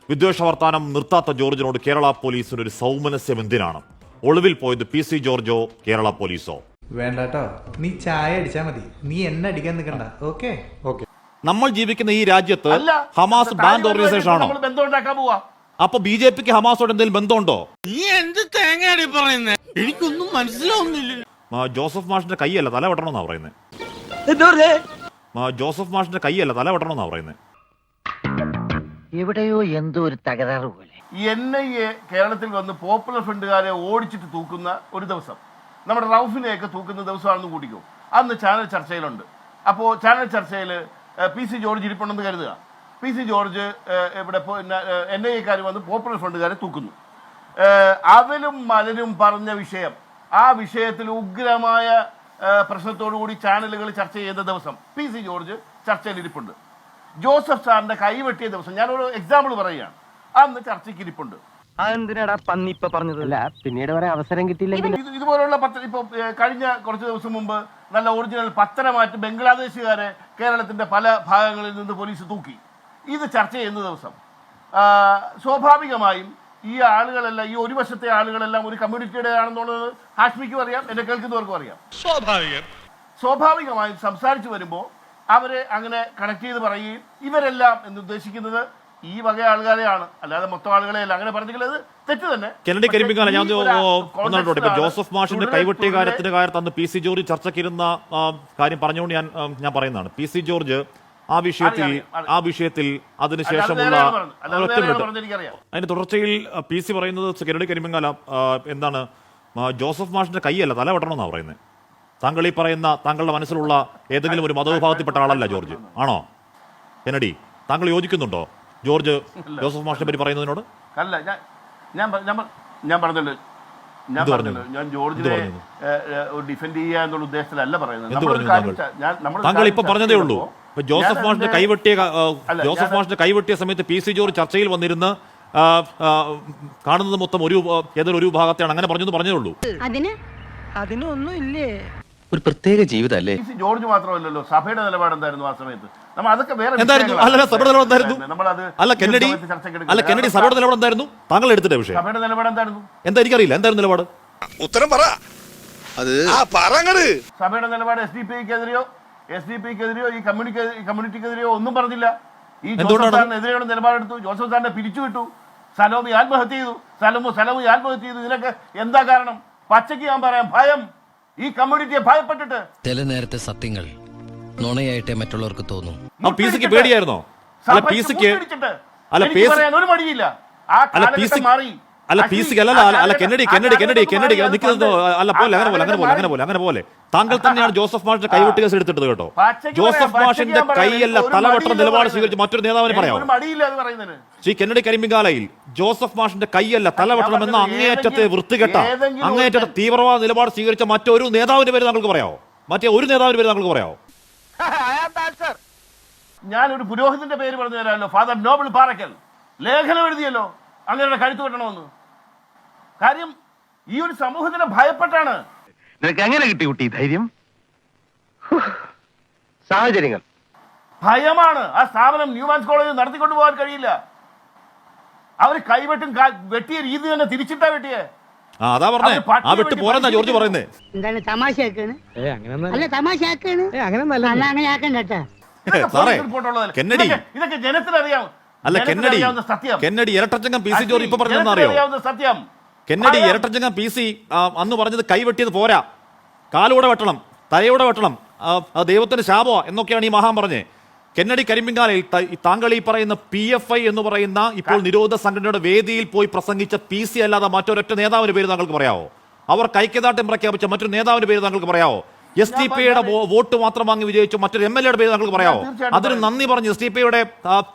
വിദ്വേഷ വർത്താനം നിർത്താത്ത ജോർജിനോട് കേരള പോലീസിന് ഒരു സൗമനസ്യം എന്തിനാണ്? ഒളിവിൽ പോയത് PC ജോർജോ കേരള പോലീസോ? വേണ്ടട്ടോ, നീ ചായ അടിച്ചാ മതി, നീ എന്നെ അടിക്കാൻ നിൽക്കണ്ട. Okay okay. നമ്മൾ ജീവിക്കുന്ന ഈ രാജ്യത്ത് ഹമാസ് ബാൻഡ് ഓർഗനൈസേഷൻ ആണോ? അപ്പൊ BJPക്ക് ഹമാസോട് എന്തെങ്കിലും ബന്ധമുണ്ടോ? നീ എന്ത് തേങ്ങയാടി പറയുന്നേ? എനിക്കൊന്നും മനസ്സിലാവുന്നില്ല. ജോസഫ് മാഷിന്റെ കൈയല്ല തല വെട്ടണമെന്നാ പറയുന്നത്. ജോസഫ് മാഷിന്റെ കൈയല്ല തല വെട്ടണമെന്നാ പറയുന്നത്. എവിടെയോ എന്തോ ഒരു തകരാറ് പോലെ. NIA കേരളത്തിൽ വന്ന് പോപ്പുലർ ഫ്രണ്ടുകാരെ ഓടിച്ചിട്ട് തൂക്കുന്ന ഒരു ദിവസം, നമ്മുടെ റൌഫിനെയൊക്കെ തൂക്കുന്ന ദിവസമാണെന്ന് കൂട്ടിക്കോ. അന്ന് ചാനൽ ചർച്ചയിലുണ്ട്. അപ്പോൾ ചാനൽ ചർച്ചയിൽ PC ജോർജ് ഇരിപ്പുണ്ടെന്ന് കരുതുക. PC ജോർജ് ഇവിടെ NIA വന്ന് പോപ്പുലർ ഫ്രണ്ടുകാരെ തൂക്കുന്നു. അവലും മലരും പറഞ്ഞ വിഷയം, ആ വിഷയത്തിൽ ഉഗ്രമായ പ്രശ്നത്തോടുകൂടി ചാനലുകൾ ചർച്ച ചെയ്ത ദിവസം PC ജോർജ് ചർച്ചയിൽ ഇരിപ്പുണ്ട്. ജോസഫ് സാറിന്റെ കൈവെട്ടിയ ദിവസം, ഞാനൊരു എക്സാമ്പിൾ പറയുകയാണ്, അന്ന് ചർച്ചയ്ക്ക് ഇരിപ്പുണ്ട്. അതെന്തിനാടാ പന്നി ഇപ്പൊ പറഞ്ഞതല്ല, പിന്നീട് വരെ അവസരം കിട്ടിയില്ലെങ്കിൽ ഇതുപോലുള്ള ഇപ്പൊ കഴിഞ്ഞ കുറച്ച് ദിവസം മുമ്പ് നല്ല ഒറിജിനൽ പത്തനമാറ്റ് ബംഗ്ലാദേശുകാരെ കേരളത്തിന്റെ പല ഭാഗങ്ങളിൽ നിന്ന് പോലീസ് തൂക്കി. ഇത് ചർച്ച ചെയ്യുന്ന ദിവസം സ്വാഭാവികമായും ഈ ആളുകളെല്ലാം, ഈ ഒരു വശത്തെ ആളുകളെല്ലാം ഒരു കമ്മ്യൂണിറ്റിയുടെ ആണെന്നുള്ളത് ഹാഷ്മിക്കും അറിയാം, എന്നെ കേൾക്കുന്നവർക്കും അറിയാം. സ്വാഭാവികമായും സംസാരിച്ചു വരുമ്പോൾ അവരെ അങ്ങനെ കണക്ട് ചെയ്ത് പറയുകയും ഇവരെല്ലാം എന്ന് ഉദ്ദേശിക്കുന്നത് ഈ വക ആളുകളെയാണ്, അല്ലാതെ മൊത്തം ആളുകളെയല്ല. അങ്ങനെ പറഞ്ഞെങ്കിൽ അത് തെറ്റ് തന്നെ. കെനഡി കരിമ്പിക്കാല ഞാൻ ജോസഫ് മാഷിന്റെ കൈവെട്ടിയ കാര്യത്തിന്റെ കാര്യത്തിൽ അന്ന് PC ജോർജ് ചർച്ചയ്ക്കിരുന്ന കാര്യം പറഞ്ഞുകൊണ്ട് ഞാൻ പറയുന്നതാണ്. PC ജോർജ് ആ വിഷയത്തിൽ അതിനുശേഷമുള്ള അതിന്റെ തുടർച്ചയിൽ PC പറയുന്നത് കെനഡി കരിമ്പിക്കാല എന്താണ്, ജോസഫ് മാഷിന്റെ കൈയല്ല തല വെട്ടണമെന്നാണ് പറയുന്നത്. താങ്കൾ ഈ പറയുന്ന താങ്കളുടെ മനസ്സിലുള്ള ഏതെങ്കിലും ഒരു മതവിഭാഗത്തിൽപ്പെട്ട ആളല്ല ജോർജ്, ആണോ? കെനഡി, താങ്കൾ യോജിക്കുന്നുണ്ടോ ജോർജ് ജോസഫ് മാഷിനെ പറ്റി പറയുന്നതിനോട്? അല്ല, ഞാൻ പറഞ്ഞല്ലോ, ഞാൻ ജോർജിനെ ഡിഫെൻഡ് ചെയ്യുക എന്നുള്ള ഉദ്ദേശത്തിലല്ല പറയുന്നത്. താങ്കൾ ഇപ്പൊ പറഞ്ഞതേ ഉള്ളൂ. ജോസഫ് മാഷിന്റെ കൈവെട്ടിയ സമയത്ത് PC ജോർജ് ചർച്ചയിൽ വന്നിരുന്ന് കാണുന്നത് മൊത്തം ഏതൊരു വിഭാഗത്തെയാണ്, അങ്ങനെ പറഞ്ഞതേ ഉള്ളൂ. അതിനൊന്നും ഇല്ലേ, ഒരു പ്രത്യേക ജീവിതമല്ലേ. PC ജോർജ് മാത്രമല്ലല്ലോ, സഭയുടെ നിലപാട് എന്തായിരുന്നു ആ സമയത്ത്? നമ്മൾ അതൊക്കെ വേറെ കെന്നഡി സഭയുടെ നിലപാട് എന്തായിരുന്നു? താങ്കൾ എടുത്തിട്ട വിഷയം സഭയുടെ നിലപാട് എന്തായിരുന്നു? എന്താ എനിക്കറിയില്ല. എന്തായിരുന്നു നിലപാട്? ഉത്തരം പറ. അത് സഭയുടെ നിലപാട് SDPക്കെതിരെയോ ഈ കമ്മ്യൂണിറ്റിക്കെതിരെയോ ഒന്നും പറഞ്ഞില്ല. ഈ ജോസഫ് സാറിനെതിരെയുള്ള നിലപാടെടുത്തു. ജോസഫ് സാറിനെ പിരിച്ചുവിട്ടു. സലോമി ആത്മഹത്യ ചെയ്തു. സലോമി ആത്മഹത്യ ചെയ്തു. ഇതിനൊക്കെ എന്താ കാരണം? പച്ചയ്ക്ക് ഞാൻ പറയാം, ഭയം. ഈ കമ്മ്യൂണിറ്റിയെ ഭയപ്പെട്ടിട്ട്. ചില നേരത്തെ സത്യങ്ങൾ നുണയായിട്ടേ മറ്റുള്ളവർക്ക് തോന്നും. PCക്ക് പേടിയായിരുന്നോ? ഒരു മടിയില്ല. ആ കാലഘട്ടം മാറി. അങ്ങനെ പോലെ താങ്കൾ തന്നെയാണ് ജോസഫ് മാഷിന്റെ കൈവെട്ട് കേസ് എടുത്തിട്ടത് കേട്ടോ. ജോസഫ് മാഷിന്റെ കൈയല്ല തലവെട്ട നിലപാട് സ്വീകരിച്ച് മറ്റൊരു നേതാവിനെ പറയാമോ? ശ്രീ കെന്നഡി കരിമ്പിങ്കാലയിൽ ജോസഫ് മാഷിന്റെ കൈയല്ല തലവെട്ടണമെന്ന അങ്ങേയറ്റത്തെ വൃത്തികെട്ട, അങ്ങേയറ്റത്തെ തീവ്രവാദ നിലപാട് സ്വീകരിച്ച മറ്റൊരു നേതാവിന്റെ പേര് താങ്കൾക്ക് പറയാമോ? മറ്റേ ഒരു നേതാവിന്റെ പേര് താങ്കൾക്ക് പറയാമോ? ഞാനൊരു പുരോഹിതന്റെ പേര് പറഞ്ഞു തരാമല്ലോ. ഫാദർ നോബിൾ പാറക്കൽ ലേഖനം എഴുതിയല്ലോ അങ്ങനെ കഴുത്ത് വെട്ടണമെന്ന്. കാര്യം ഈ ഒരു സമൂഹത്തിനെ ഭയപ്പെട്ടാണ്. നിനക്ക് എങ്ങനെ കിട്ടി കുട്ടി ധൈര്യം? സാഹചര്യങ്ങൾ, ഭയമാണ്. ആ സ്ഥാപനം ന്യൂമാൻസ് കോളേജിൽ നടത്തിക്കൊണ്ടു പോകാൻ കഴിയില്ല. അവർ കൈവെട്ടും വെട്ടിയ രീതി തന്നെ തിരിച്ചിട്ടാ വെട്ടിയേ. അതാ പറഞ്ഞേ, ആ വെട്ട് പോരെന്നാ ജോർജ് പറയുന്നേ. എന്താണ് തമാശയാക്കാണ്? അല്ല തമാശയാക്കാണ്, അങ്ങനെ ആക്കണ്ട. ഇതൊക്കെ ജനത്തിനറിയാം. അല്ല കെന്നഡി ഇരട്ടച്ചങ്കം PC ജോർജ് ഇപ്പൊ പറഞ്ഞതെന്ന് അറിയോ? സത്യം കെന്നഡി ഇരട്ടച്ചങ്കം PC അന്ന് പറഞ്ഞത് കൈവെട്ടിയത് പോരാ, കാലൂടെ വെട്ടണം, തലയോടെ വെട്ടണം, ദൈവത്തിന്റെ ശാപോ എന്നൊക്കെയാണ് ഈ മഹാൻ പറഞ്ഞേ. കെന്നഡി കരിമ്പിങ്കാലയിൽ താങ്കൾ ഈ പറയുന്ന PFI എന്ന് പറയുന്ന ഇപ്പോൾ നിരോധ സംഘടനയുടെ വേദിയിൽ പോയി പ്രസംഗിച്ച PC അല്ലാതെ മറ്റൊരൊറ്റ നേതാവിന്റെ പേര് താങ്കൾക്ക് പറയാവോ? അവർ ഐക്യദാർഢ്യം പ്രഖ്യാപിച്ച മറ്റൊരു നേതാവിന്റെ പേര് താങ്കൾക്ക് പറയാവോ? SDPയുടെ വോട്ട് മാത്രം വാങ്ങി വിജയിച്ച മറ്റൊരു MLAയുടെ പേര് താങ്കൾക്ക് പറയാമോ? അതിന് നന്ദി പറഞ്ഞ് SDPയുടെ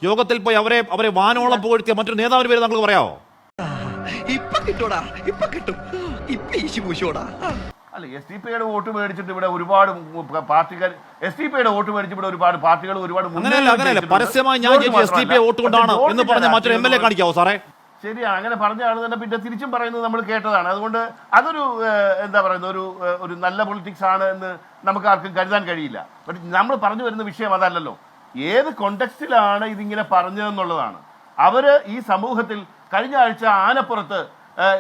യോഗത്തിൽ പോയി അവരെ വാനോളം പുകഴ്ത്തിയ മറ്റൊരു നേതാവിന്റെ പേര് താങ്കൾക്ക് പറയാമോ? അല്ല, SDPയുടെ വോട്ട് മേടിച്ചിട്ട് ഇവിടെ ഒരുപാട് പാർട്ടികൾ, SDPയുടെ വോട്ട് മേടിച്ചിട്ട് ഇവിടെ ഒരുപാട് പാർട്ടികൾ ഒരുപാട് അങ്ങനെയല്ല പരസ്യമായി ഞാൻ SDPയെ വോട്ട് കൊണ്ടാണ് എന്ന് പറഞ്ഞ മറ്റൊരു MLA കാണിക്കാവോ സാറേ? ശരിയാണ്, അങ്ങനെ പറഞ്ഞ ആൾ തന്നെ പിന്നെ തിരിച്ചും പറയുന്നത് നമ്മൾ കേട്ടതാണ്. അതുകൊണ്ട് അതൊരു എന്താ പറയുന്നത്, ഒരു നല്ല പൊളിറ്റിക്സ് ആണ് എന്ന് നമുക്ക് ആർക്കും കരുതാൻ കഴിയില്ല. ബട്ട് നമ്മൾ പറഞ്ഞു വരുന്ന വിഷയം അതല്ലല്ലോ. ഏത് കോണ്ടെക്സ്റ്റിലാണ് ഇതിങ്ങനെ പറഞ്ഞതെന്നുള്ളതാണ്. അവര് ഈ സമൂഹത്തിൽ കഴിഞ്ഞ ആഴ്ച ആനപ്പുറത്ത്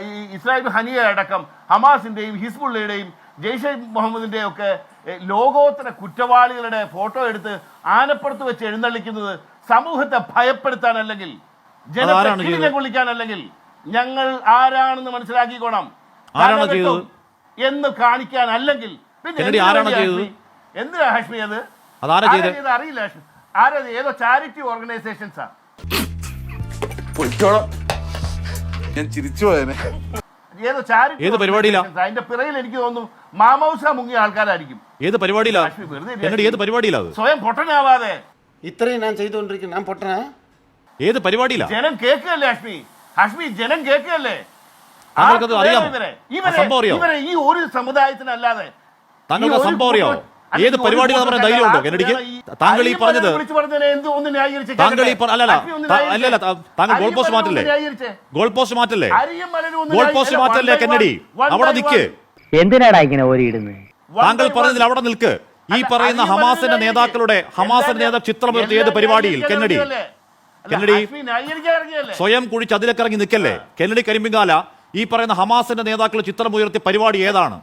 ഈ ഇസ്രായേൽ ഹനിയ അടക്കം ഹമാസിന്റെയും ഹിസ്ബുള്ളയുടെയും ജെയ്ഷെ മുഹമ്മദിന്റെയും ഒക്കെ ലോകോത്തര കുറ്റവാളികളുടെ ഫോട്ടോ എടുത്ത് ആനപ്പുറത്ത് വെച്ച് എഴുന്നള്ളിക്കുന്നത് സമൂഹത്തെ ഭയപ്പെടുത്താനല്ലെങ്കിൽ ജനത്തെ കൊള്ളിക്കാനല്ലെങ്കിൽ ഞങ്ങൾ ആരാണെന്ന് മനസ്സിലാക്കിക്കോണം എന്ന് കാണിക്കാൻ അല്ലെങ്കിൽ എന്തിനാ ഹാഷ്മി അത് അറിയില്ല ഹാഷ്മി ആരത് ഏതോ ചാരിറ്റി ഓർഗനൈസേഷൻസാ ഞാൻ ചിരിച്ചു പോയനെ ഏതോ ചാരിറ്റി ഏത് പരിപാടിയിലാ അതിന്റെ പിറകിൽ എനിക്ക് തോന്നുന്നു മാമോസ മുങ്ങിയ ആൾക്കാരായിരിക്കും. ഏത് പരിപാടിയിലാ ഏത് പരിപാടിയിലാ സ്വയം പൊട്ടനാവാതെ ഇത്രയും ഞാൻ ചെയ്തുകൊണ്ടിരിക്കുന്നു ഞാൻ പൊട്ടനാ ഏത് പരിപാടിയിലാ ജനം കേൾക്കുകയല്ലേ ഹാഷ്മി ജനം കേൾക്കുകയല്ലേ താങ്കൾക്കത് അറിയാമോ സംഭവം അറിയോ ഇവരെ ഈ ഒരു സമുദായത്തിനല്ലാതെ താങ്കൾക്ക് സംഭവം അറിയാമോ ഏത് പരിപാടിയിലാന്ന് പറയാൻ ധൈര്യം ഉണ്ടോ കെന്നഡിക്ക് താങ്കൾ ഈ പറഞ്ഞത് താങ്കൾ ഈ അല്ലല്ല താങ്കൾ ഗോൾ പോസ്റ്റ് മാറ്റല്ലേ ഗോൾ പോസ്റ്റ് മാറ്റല്ലേ കെന്നഡി അവിടെ നിൽക്ക് എന്തിനാടാ ഇങ്ങനെ ഓരിയിടുന്നത് താങ്കൾ പറഞ്ഞതിൽ അവിടെ നിൽക്ക് ഈ പറയുന്ന ഹമാസിന്റെ നേതാക്കളുടെ നേതാവ് ചിത്രമുയർത്തി ഏത് പരിപാടിയിൽ കെന്നഡി സ്വയം കുഴിച്ച് അതിലക്കിറങ്ങി നിൽക്കല്ലേ കെന്നഡി കരിമ്പിങ്കാല ഈ പറയുന്ന ഹമാസിന്റെ നേതാക്കളുടെ ചിത്രമുയർത്തിയ പരിപാടി ഏതാണ്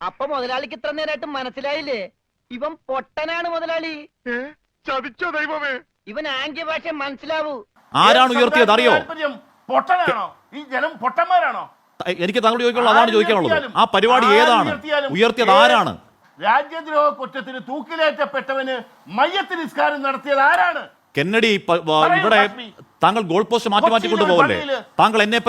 അപ്പൊ മുതലാളിക്ക് ഇത്ര നേരമായിട്ട് മനസ്സിലായില്ലേ ഇവൻ പൊട്ടനാണ് മുതലാളി ചതിച്ചോ ദൈവമേ ഇവൻ ആംഗ്യ ഭാഷ മനസ്സിലാവൂ ആരാണ് ഉയർത്തിയത് അറിയോ പൊട്ടനാണോ ഈ ജനം പൊട്ടന്മാരാണോ എനിക്ക് താങ്കൾ ചോദിക്കാനുള്ളത് അതാണ് ചോദിക്കാനുള്ളത് ആ പരിപാടി ഏതാണ് ഉയർത്തിയത് ആരാണ് രാജ്യദ്രോഹ കുറ്റത്തിന് തൂക്കിലേറ്റപ്പെട്ടവന് മയ്യത്ത് നിസ്കാരം നടത്തിയത് ആരാണ് കെന്നഡി ഇവിടെ താങ്കൾ ഗോൾ പോസ്റ്റ് മാറ്റി കൊണ്ടുപോകല്ലേ താങ്കൾ എന്നെ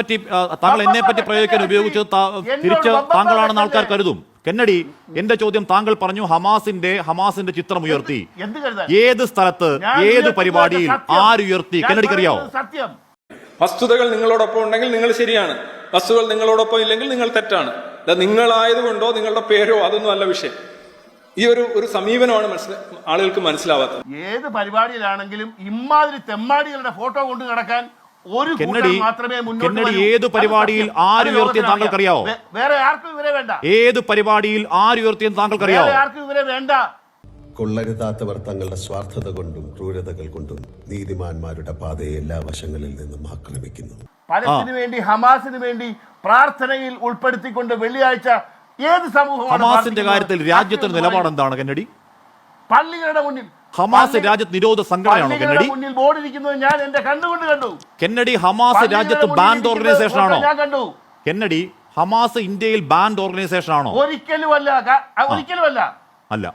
പറ്റി പ്രയോഗിക്കാൻ ഉപയോഗിച്ചത് തിരിച്ച് താങ്കളാണെന്ന് ആൾക്കാർ കരുതും കെന്നഡി എന്റെ ചോദ്യം താങ്കൾ പറഞ്ഞു ഹമാസിന്റെ ചിത്രം ഉയർത്തി ഏത് സ്ഥലത്ത് ഏത് പരിപാടിയിൽ ആരുയർത്തി കെന്നഡിക്ക് അറിയാവോ സത്യം വസ്തുതകൾ നിങ്ങളോടൊപ്പം ഉണ്ടെങ്കിൽ നിങ്ങൾ ശരിയാണ് വസ്തുതകൾ നിങ്ങളോടൊപ്പം ഇല്ലെങ്കിൽ നിങ്ങൾ തെറ്റാണ് നിങ്ങളായതുകൊണ്ടോ നിങ്ങളുടെ പേരോ അതൊന്നും അല്ല വിഷയം ഈ ഒരു സമീപനമാണ് ആളുകൾക്ക് മനസ്സിലാവാത്തത് ഏത് പരിപാടിയിലാണെങ്കിലും ഇമാതിരി തെമ്മാടികളുടെ ഫോട്ടോ കൊണ്ട് നടക്കാൻ ഒരു മാത്രമേ കെന്നഡി ഏത് പരിപാടിയിൽ ആരുയർത്തിയെന്ന് താങ്കൾക്കറിയാവോ വേറെ ആർക്കും ഇവരെ വേണ്ട ഏത് പരിപാടിയിൽ ആരുയർത്തിയെന്ന് താങ്കൾക്കറിയാവോ ആർക്കും ഇവരെ വേണ്ട കൊള്ളരുതാത്തവർ തങ്ങളുടെ സ്വാർത്ഥത കൊണ്ടും ക്രൂരതകൾ കൊണ്ടും നീതിമാന്മാരുടെ പാതയെ എല്ലാ വശങ്ങളിൽ നിന്നും ആക്രമിക്കുന്നു. പലസ്തീനു വേണ്ടി ഹമാസിന് വേണ്ടി പ്രാർത്ഥനയിൽ ഉൾപ്പെടുത്തിക്കൊണ്ട് വെള്ളിയാഴ്ച ഏത് സമൂഹമാണ് ഹമാസിന്റെ കാര്യത്തിൽ രാജ്യത്തിന്റെ നിലപാട് എന്താണ് കെന്നഡി പള്ളികളുടെ മുന്നിൽ ഹമാസ് രാജ്യത്ത് നിരോധ സംഘടനയാണോ കെന്നഡി മുന്നിൽ ബോർഡ് ഇരിക്കുന്നത് ഞാൻ എന്റെ കണ്ണുകൊണ്ട് കണ്ടു കെന്നഡി ഹമാസ് രാജ്യത്ത് ബാൻഡ് ഓർഗനൈസേഷൻ ആണോ ഞാൻ കണ്ടു കെന്നഡി ഹമാസ് ഇന്ത്യയിൽ ബാൻഡ് ഓർഗനൈസേഷൻ ആണോ ഒരിക്കലുമല്ല അല്ല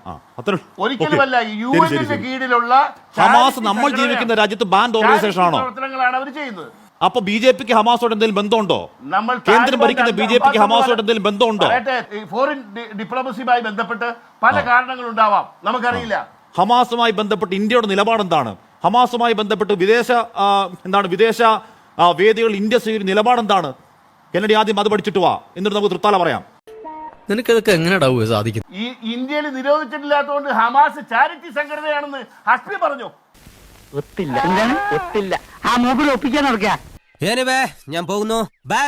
ഒരിക്കലുമല്ല യുഎന്നിന്റെ കീഴിലുള്ള ഹമാസ് നമ്മൾ ജീവിക്കുന്ന രാജ്യത്ത് ബാൻഡ് ഓർഗനൈസേഷൻ ആണോ പ്രവർത്തനങ്ങളാണ് അവർ ചെയ്യുന്നത് അപ്പൊ ബിജെപിക്ക് ഹമാസോട് എന്തെങ്കിലും ബന്ധമുണ്ടോ കേന്ദ്രം ഭരിക്കുന്ന ബിജെപിക്ക് ഹമാസോട് എന്തെങ്കിലും ബന്ധമുണ്ടോ ഫോറിൻ ഡിപ്ലോമസിയുമായി ബന്ധപ്പെട്ട് പല കാരണങ്ങളുണ്ടാവാം നമുക്കറിയില്ല ഹമാസുമായി ബന്ധപ്പെട്ട് ഇന്ത്യയുടെ നിലപാട് എന്താണ് ഹമാസുമായി ബന്ധപ്പെട്ട് വിദേശ വേദികളിൽ ഇന്ത്യ സ്വീകരിക്കുന്ന നിലപാട് എന്താണ് കെന്നഡി ആദ്യം അത് പഠിച്ചിട്ട് വാ എന്നിട്ട് നമുക്ക് തൃത്താല പറയാം നിനക്കതൊക്കെ എങ്ങനെയാ സാധിക്കും ഈ ഇന്ത്യയിൽ നിരോധിച്ചിട്ടില്ലാത്തതുകൊണ്ട് ഹമാസ് ചാരിറ്റി സംഘടനയാണെന്ന് ഹസ്ബി പറഞ്ഞു ഒത്തില്ല ആ മൂപ്പിൽ ഒപ്പിക്കാൻ നടക്കുക ഞാൻ പോകുന്നു ബൈ.